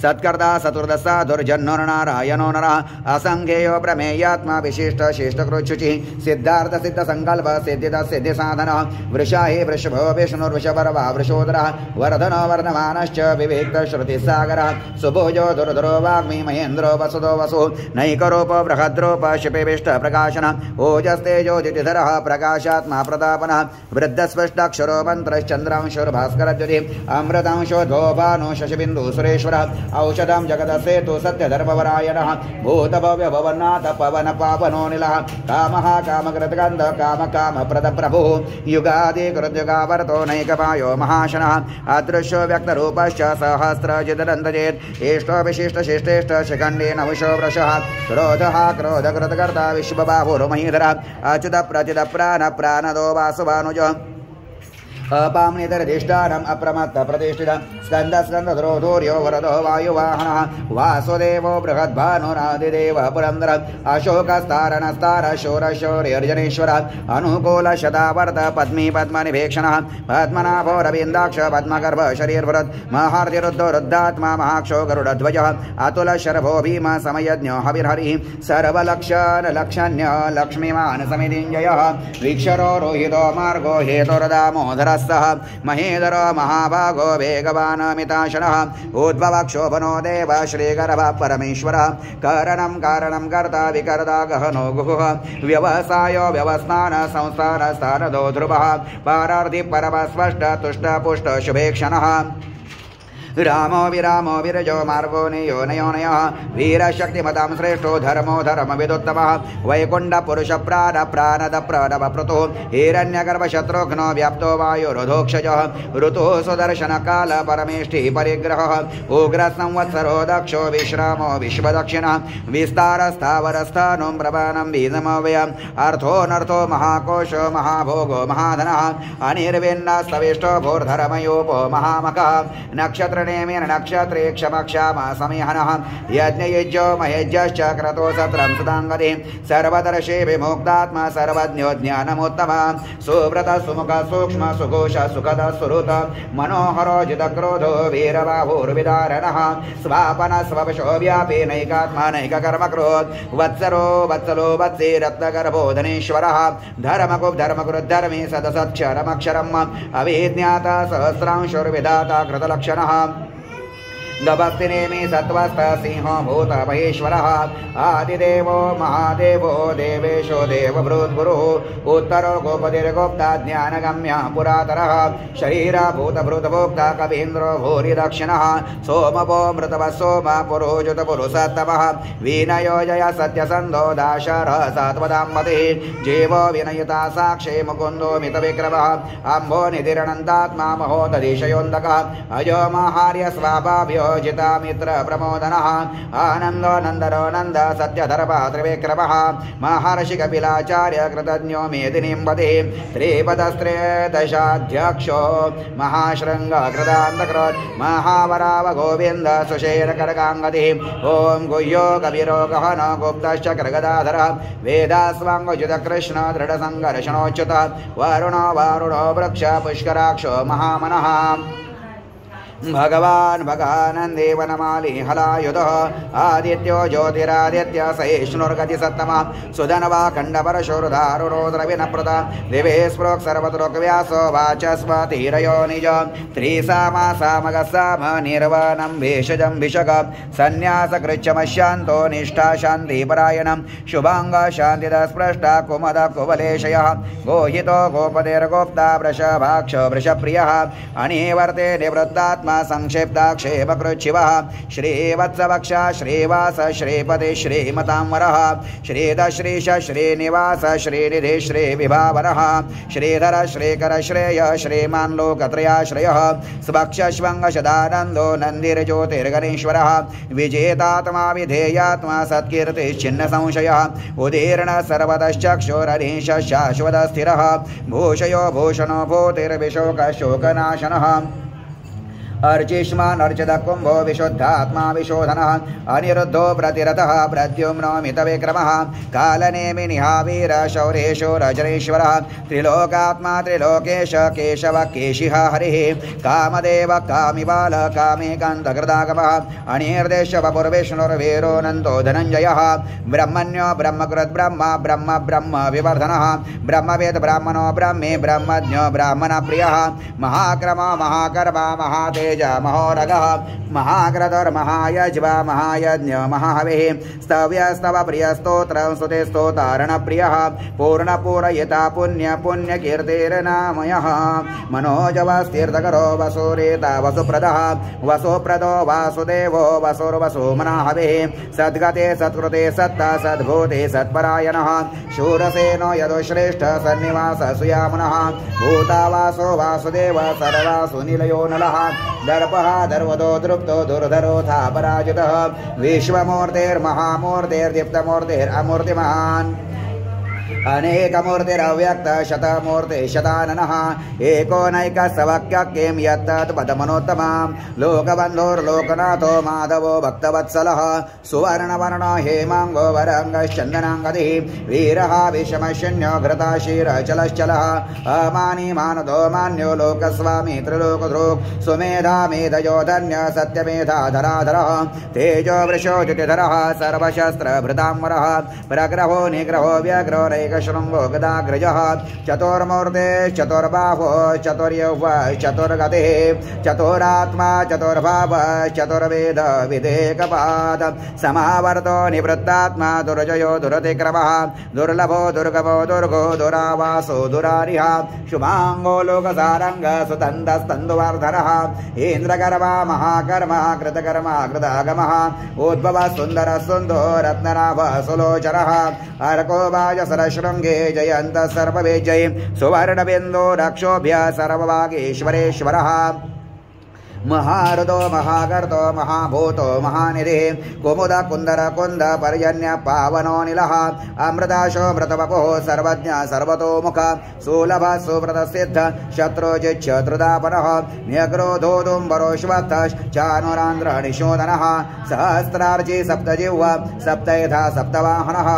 सत्कर्ता चतुर्दशा दुर्जन्नो नारायणो नरः असंख्येयो प्रमेयात्मा विशिष्ट शिष्टकृच्छुचि सिद्धार्थ सिद्ध संकल्प सिद्धिद सिद्धि साधन वृषाहि वृषभो विष्णुर्वृषपर्वा वृषोदरः वर्धनो वर्धमानश्च विवेक्त श्रुतिसागरः सुभोजो दुर्धरो वाग्मी महेन्द्रो वसुदो वसु नैकरूपो बृहद्रूप शिपिविष्ट प्रकाशन ओजस्तेजो दितिधरः प्रकाशात्मा प्रतापनः वृद्धस्पष्टाक्षरो मन्त्रश्चन्द्रांशुर्भास्करद्युति अमृतांशो धोभानो शशिबिन्दु सुरेश्वर औषधं जगदसेतु सत्यधर्मवरायणः भूतभव्य भवन्नाथ पवन पावनो निलः कामः कामकृतगन्ध काम कामप्रद प्रभुः युगादि कृतयुगावर्तो नैकपायो महाशनः अदृश्यो व्यक्तरूपश्च सहस्रजिदनन्दजेत् एष्टो विशिष्ट शिष्टेष्ट शिखण्डे नवशो वृषः क्रोधः क्रोधकृतकर्ता विश्वबाहुर्महीधरः अच्युत प्रचित प्राण प्राणदो वासुभानुज अपाम्निधरधिष्ठानम् अप्रमत्त प्रतिष्ठितं स्कन्द स्कन्दधरोधूर्यो वरदो वायुवाहनः वासुदेवो बृहद्भानुरादिदेवः पुरन्दरः अशोकस्तारणस्तार शूरशौर्यर्जनेश्वरः अनुकूलशतावर्त पद्मी पद्मनिभेक्षणः पद्मनाभो रवीन्द्राक्ष पद्मगर्भ शरीरभृत् महार्तिरुद्धो रुद्धात्मा महाक्षो गरुडध्वजः अतुलशरभो भीम समयज्ञो हविर्हरिः सर्वलक्षणलक्षण्य लक्ष्मीमान् समितिञ्जयः वीक्षरो रोहितो मार्गो हेतुर्दामोदरः महेधर महाभागो वेगवान मिताशनः उद्भवक्षोभनो देव श्रीगर्भ परमेश्वरः करणं कारणं कर्ता विकर्ता गहनो गुहुः व्यवसायो व्यवस्थान संस्थान स्थानदो ध्रुवः पारार्थि परमस्पष्ट तुष्ट पुष्ट शुभेक्षणः रामो विरामो विरजो मार्गो नियो नयोनयः वीरशक्तिमतां श्रेष्ठो धर्मो धर्मविदुत्तमः वैकुण्ठ पुरुष प्राण प्राणद प्रणव पृथुः हिरण्यगर्भशत्रुघ्नो व्याप्तो वायुरुधोक्षजः ऋतुः सुदर्शन काल परमेष्ठि परिग्रहः उग्र संवत्सरो दक्षो विश्रामो विश्वदक्षिणः विस्तारस्थावरस्थानं प्रमाणं बीजमव्ययम् अर्थोऽनर्थो महाकोशो महाभोगो महाधनः अनिर्विन्नस्तविष्टो भूर्धर्मयोपो महामखः नक्षत्र नेमेन नक्षत्रे क्षमक्षाम समेहनः यज्ञयुज्यो महेज्यश्च क्रतो सत्रं सुदाङ्गति सर्वदर्शे विमुक्तात्मा सर्वज्ञो ज्ञानमुत्तमः सुव्रत सुमुख सूक्ष्म सुघोष सुखद सुहृत मनोहरो जितक्रोधो वीरबाहुर्विदारणः स्वापन स्ववशो व्यापी नैकात्मा नैककर्मकृत् वत्सरो वत्सलो वत्सी रत्नगर्भो धनेश्वरः धर्मकृद्धर्मी सदसत्क्षरमक्षरम् अविज्ञाता सहस्रांशुर्विधाता कृतलक्षणः गभस्तिनेमि सत्त्वस्थ सिंहो भूत महेश्वरः आदिदेवो महादेवो देवेशो देवभृद्गुरुः उत्तरो गोपतिर्गोप्ता ज्ञानगम्य पुरातरः शरीरभूतभृतभोक्ता कवीन्द्रो भूरि दक्षिणः सोमवो मृतवः सोम पुरोजुत पुरुषोत्तमः विनयो जय सत्यसन्धो दाशरः सात्वदाम्पतिः जीवो विनयिता साक्षी मुकुन्दो मितविक्रमः अम्भो निधिरनन्तात्मा महोदधिशयोन्दकः अजो माहार्य स्वाभाव्यो जिता मित्र प्रमोदनः आनन्दो नन्दरो नन्द सत्यधर्म त्रिविक्रमः महर्षि कपिलाचार्य कृतज्ञो मेदिनीम्बति त्रिपदस्त्रेदशाध्यक्षो महाशृङ्ग कृतान्तकृत् महावराव गोविन्द सुषेण करकाङ्गतिः ॐ गुह्यो कविरो गहन गुप्तश्च कृगदाधरः वेदास्वाङ्गुजित कृष्ण दृढसङ्घर्षणोच्युत वरुणो वारुणो वृक्ष पुष्कराक्षो महामनः भगवान् भगानन्दे वनमाली हलायुधः आदित्यो ज्योतिरादित्य सहिष्णुर्गतिसत्तमः सुधनवा खण्डपरशुर्धारुणोद्रविनप्रता दिवे स्प्रोक् सर्वतोक्व्यासो वाचस्पतिरयो निज त्रिसामासामगसाम निर्वाणं भेषजं भिषक सन्न्यासकृच्छमशान्तो निष्ठा शान्तिपरायणं शुभाङ्ग शान्तिदस्पृष्टा कुमद कुवलेशयः गोहितो गोपतिर्गोप्ता वृषभाक्ष वृषप्रियः अनिवर्ते निवृत्तात्मा संक्षिप्ताक्षेपकृच्छिवः श्रीवत्सवक्षा श्रीवास श्रीपति श्रीमतांवरः श्रीधश्रीश श्रीनिवास श्रीनिधि श्रीविभावरः श्रीधर श्रीकर श्रेय श्रीमान् लोकत्रयाश्रयः स्वक्षश्वङ्गशदानन्दो नन्दिर्ज्योतिर्गणेश्वरः विजेतात्मा विधेयात्मा सत्कीर्तिश्चिन्न संशयः उदीर्ण सर्वतश्चक्षुरनीश शाश्वतस्थिरः भूषयो भूषणो भूतिर्विशोकशोकनाशनः अर्चिष्मानर्चित कुम्भो विशुद्धात्मा विशोधनः अनिरुद्धो प्रतिरतः प्रद्युम्नो मितविक्रमः कालनेमिनिहावीर शौरेशो रजनेश्वरः त्रिलोकात्मा त्रिलोकेश केशव केशिः हरिः कामदेव कामिबाल कामेकान्तकृदागमः अनिर्देश वपुर्विष्णुर्वीरो नन्दो धनञ्जयः ब्रह्मण्यो ब्रह्मकृत् ब्रह्म ब्रह्म ब्रह्म विवर्धनः ब्रह्मवेद ब्राह्मणो ब्रह्मे ब्रह्मज्ञो ब्राह्मणप्रियः महाक्रम महाकर्मा महातेज महोरगः महाक्रतुर्महायज्वा महायज्ञ महाहविः स्तव्यस्तव प्रियस्तोत्रं स्तुते स्तोतारणप्रियः पूर्णपूरयिता पुण्य पुण्यकीर्तिर्नामयः मनोजवस्तीर्थकरो वसुरेता वसुप्रदः वसुप्रदो वासुदेवो वसुर्वसुमनाहविः सद्गते सत्कृते सत्ता सद्भूते सत्परायणः शूरसेनो यदुश्रेष्ठ सन्निवास सुयामनः भूतावासो वासुदेव सर्वासु निलयो नलः दर्पः दर्वदो दृप्तो दुर्धरोथा पराजितः विश्वमूर्तिर्महामूर्तिर्दीप्तमूर्तिरमूर्तिमान् अनेकमूर्तिरव्यक्त शतमूर्ति शताननः एको नैकसवक्यं यत्तत् पदमनोत्तमं लोकबन्धुर्लोकनाथो माधवो भक्तवत्सलः सुवर्णवर्णो हेमाङ्गो वरङ्गश्चन्दनाङ्गदिः वीरः विषमशून्यो घृताशीरचलश्चलः अमानी मानदो मान्यो लोकस्वामी त्रिलोकधृक् सुमेधा मेधयो धन्य सत्यमेधाधराधरः तेजो वृषो द्युतिधरः सर्वशस्त्रभृताम्बरः प्रग्रहो निग्रहो व्यग्रो शृंगो गदाग्रजः चतुर्मूर्ते चतुर्बाहो चतुर्यौव चतुर्गतिः चतुरात्मा चतुर्भाव चतुर्वेद विदेकपाद समावर्तो निवृत्तात्मा दुर्जयो दुरतिक्रमः दुर्लभो दुर्गमो दुर्गो दुरावासो दुरारिः शुभांगो लोकसारंग सुतन्दस्तन्दुवर्धनः इंद्रकर्मा महाकर्मा कृतकर्मा कृतागमः उद्भव सुंदर सुंदो रत्ननाभ सुलोचनः अर्को शृंगे जयंत सर्वविजय सुवर्णबिंदु रक्षोभ्य सर्वभागेश्वरेश्वरः महारुदो महागर्तो महाभूतो महानिधि कुमुद कुंदर कुंद पर्जन्य पावनो निलः अमृताशो मृतवपुः सर्वज्ञ सर्वतोमुख सुलभ सुव्रत सिद्ध शत्रुजिच्छत्रुदापनः न्यग्रोधोदुम्बरोश्वत्थ चानुरांध्र निशोधनः सहस्रार्ची सप्तजिह्व सप्तैधा सप्तवाहनः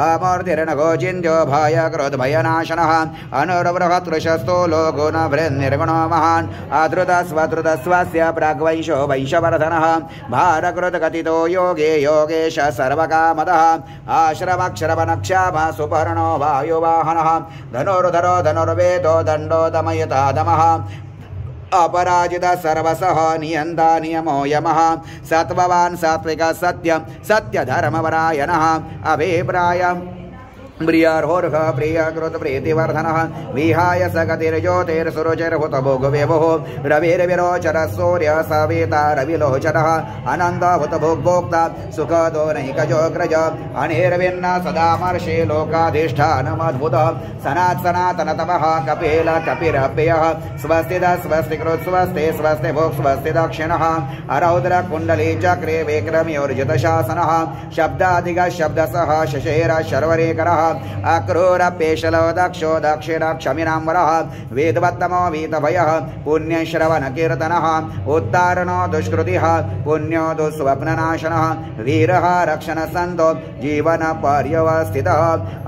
अमूर्तिर्नगो चिन्त्यो भय क्रोध भयनाशनः अनुर्वृहतृशस्तूलो गुणभृन्निर्गुणो महान् अधृत स्वधृत स्वस्य प्राग्वैशो वैशवर्धनः भारकृतगतितो योगे योगेश सर्वकामदः आश्रमक्षरवनक्षाम सुपर्णो वायुवाहनः धनुर्धरो धनुर्वेदो दण्डो दमयता दमः अपराजित सर्वसः नियन्ता नियमो यमः सत्त्ववान् सात्विक सत्य सत्यधर्मपरायणः अभिप्राय प्रियार्होर्ह प्रियकृत प्रीतिवर्धनः विहाय सगतिर्ज्योतिर्सुरुचिर्हुतभोगविभुः रविर्विरोचर सूर्य सविता रविलोचनः अनन्तभूतभोग्भोक्ता सुखदो नैकजोग्रज अनिर्विन्न सदामर्षि लोकाधिष्ठानमद्भुतः सनातनतमः कपिल कपिरप्ययः स्वस्तिद स्वस्तिकृत् स्वस्ति स्वस्ति भोक् स्वस्ति दक्षिणः अरौद्र कुण्डली चक्रे विक्रम्योर्जितशासनः शब्दादिग शब्दसः शशेर शर्वरीकरः अक्रूरपेशलो दक्षो दक्षिणक्षमिनाम्बरः वेदवत्तमो वीतभयः पुण्यश्रवणकीर्तनः उत्तारणो दुष्कृतिः पुण्यो दुःस्वप्ननाशनः वीरः रक्षणसन्तो जीवनपर्यवस्थितः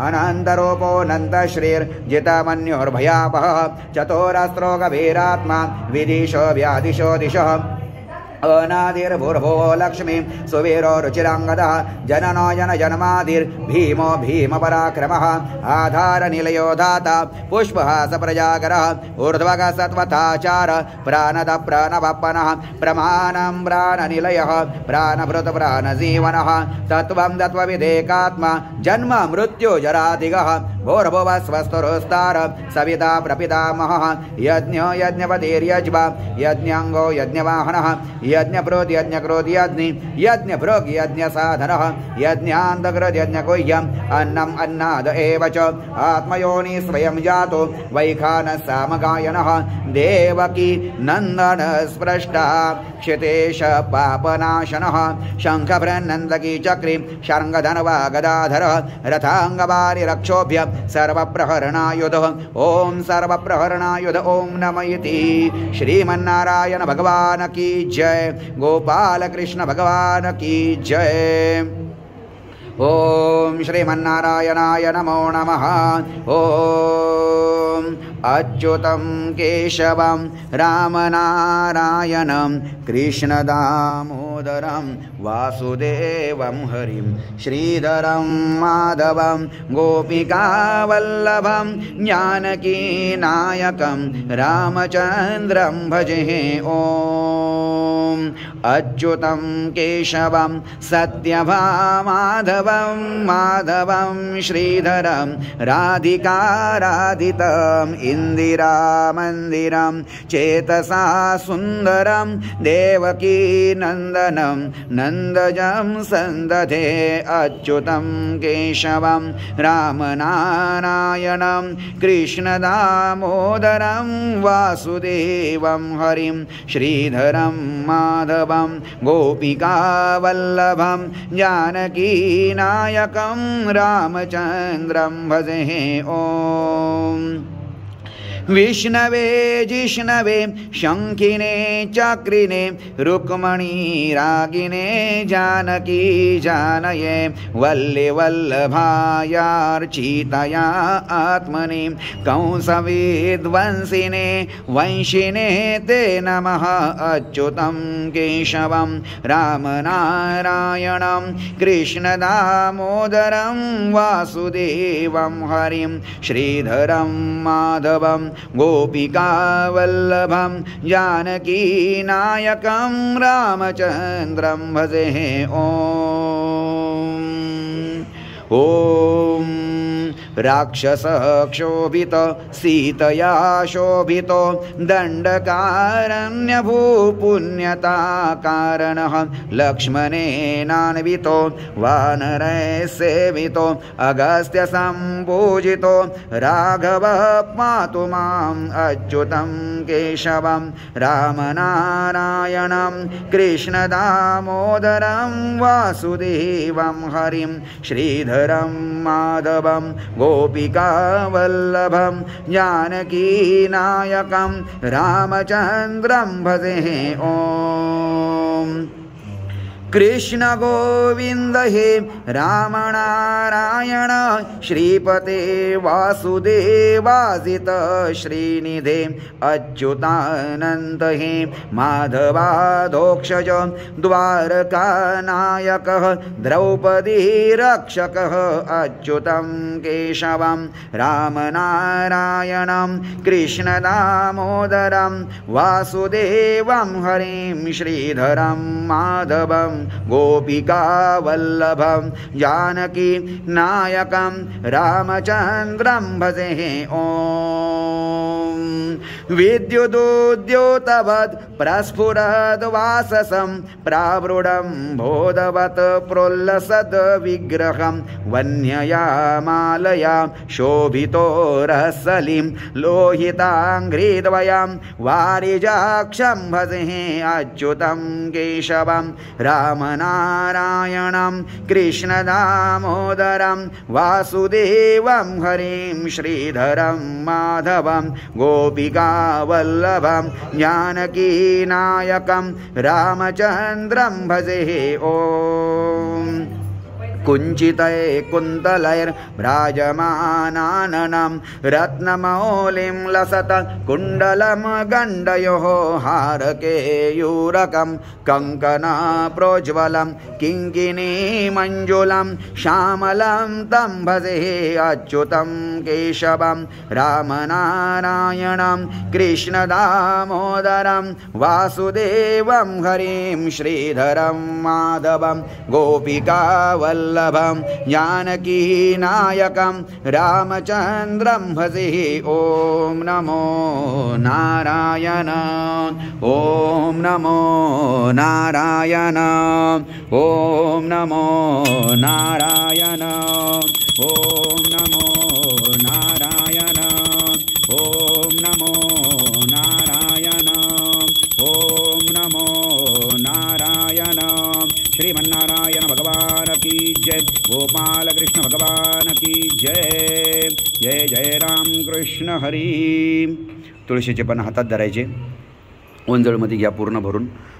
अनन्तरूपोऽनन्तश्रीर्जितमन्योर्भयापहः चतुरस्रो गभीरात्मा विदिशो व्यादिशो दिशः अनादिर्भूर्भो लक्ष्मी सुवीरो रुचिरांगदः जननो जन जन्मादिर्भीमो भीमपराक्रमः आधारनिलयो धाता पुष्पहास प्रजागरः ऊर्ध्वग सत्वताचार प्राणद प्राणवप्पनः प्रमाणं प्राणनिलयः प्राणभृत प्राणजीवनः तत्त्वं तत्त्वविदेकात्मा जन्म मृत्यु जरादिगः भूर्भुव स्वस्तुरुस्तार सविता प्रपितामहः यज्ञो यज्ञपतिर्यज्वा यज्ञांगो यज्ञवाहनः यज्ञप्रोत यज्ञक्रोत यज्ञि यज्ञभृग यज्ञसाधनः यज्ञान्तकृत यज्ञगुह्यम् अन्नम् अन्नाद एव च आत्मयोनि स्वयं जातो वैखानः सामगायनः देवकी नन्दन स्पृष्टा क्षितेश पापनाशनः शङ्खभ्रन्नन्दकी चक्री शर्ङ्गधनवा गदाधरः रथाङ्गवारि रक्षोभ्य सर्वप्रहरणायुधः ॐ सर्वप्रहरणायुध ॐ नमः इति श्रीमन्नारायण भगवान की जय गोपाल कृष्ण भगवान की जय ओम श्रीमन्नारायणाय नमो नमः ओम अच्युतं केशवं रामनारायणं कृष्णदामोदरं वासुदेवं हरिं श्रीधरं माधवं गोपिकावल्लभं जानकीनायकं रामचन्द्रं भजे ओम अच्युतं केशवं सत्यभामाधवं माधवं श्रीधरं राधिकाराधितम् इंदिरा मंदिरं चेतसा सुंदरं देवकी नंदनं नंदजं संदधे अच्युतं केशवं रामनारायणं कृष्णदामोदरं वासुदेवं हरिं श्रीधरं माधवं गोपिकावल्लभं जानकीनायकं रामचन्द्रं भजे ओम विष्णवे जिष्णवे शंखिने चक्रिने रुक्मणी रागिने जानकी जानये वल्ले वल्लभायार्चितया आत्मने कंसविध्वंसिने वंशिने ते नमः अच्युतं केशवं रामनारायणं कृष्णदामोदरं वासुदेवं हरिं श्रीधरं माधवं गोपिकावल्लभं जानकीनायकं रामचन्द्रं भजे ओम राक्षसः क्षोभित सीतया शोभितो दण्डकारण्यभूपुण्यताकारणः लक्ष्मणेनान्वितो वानरैः सेवितो अगस्त्यसम्पूजितो राघवः पातु माम् अच्युतं केशवं रामनारायणं कृष्णदामोदरं वासुदेवं हरिं श्रीधरं माधवं गोपिकावल्लभं जानकीनायकं रामचन्द्रं भजे ओम कृष्ण गोविंद हे रामनारायण श्रीपते वासुदेवाजित श्रीनिधे अच्युतानंद हे माधवाधोक्षज द्वारकानायकः द्रौपदी रक्षकः अच्युतं केशवं रामनारायणं कृष्णदामोदरं वासुदेवं हरिं श्रीधरं माधवं गोपिकावल्लभं जानकीनायकं रामचन्द्रं भजे ओम विद्युदुद्योतवत् प्रस्फुरद्वाससं प्रावृढं बोधवत् प्रोल्लसद् विग्रहं वन्यया मालया शोभितो रहसलिं लोहिताङ्घ्रिद्वयं वारिजाक्षं भजे अच्युतं केशवं रामनारायणं कृष्णदामोदरं वासुदेवं हरिं श्रीधरं माधवं गोपिकावल्लभं जानकीनायकं रामचन्द्रं भजे ओम कुञ्चितै कुन्तलैर्भ्राजमानाननं रत्नमौलिं लसत कुण्डलं गण्डयोः हारकेयूरकं कङ्कणप्रोज्ज्वलं किङ्किणीमञ्जुलं श्यामलं तं भजे अच्युतं केशवं रामनारायणं कृष्णदामोदरं वासुदेवं हरिं श्रीधरं माधवं गोपिकावल्लभं वल्लभं जानकीनायकं रामचन्द्रं भजे ॐ नमो नारायण ॐ नमो नारायण ॐ नमो नारायण ॐ नमो नारायण ॐ नमो नारायण ॐ नमो नारायण श्रीमन्नारायण भगवान की जय गोपाल कृष्ण भगवान की जय जय जय राम कृष्ण हरी तुळशीचे पण हातात धरायचे ओंजळमध्ये घ्या पूर्ण भरून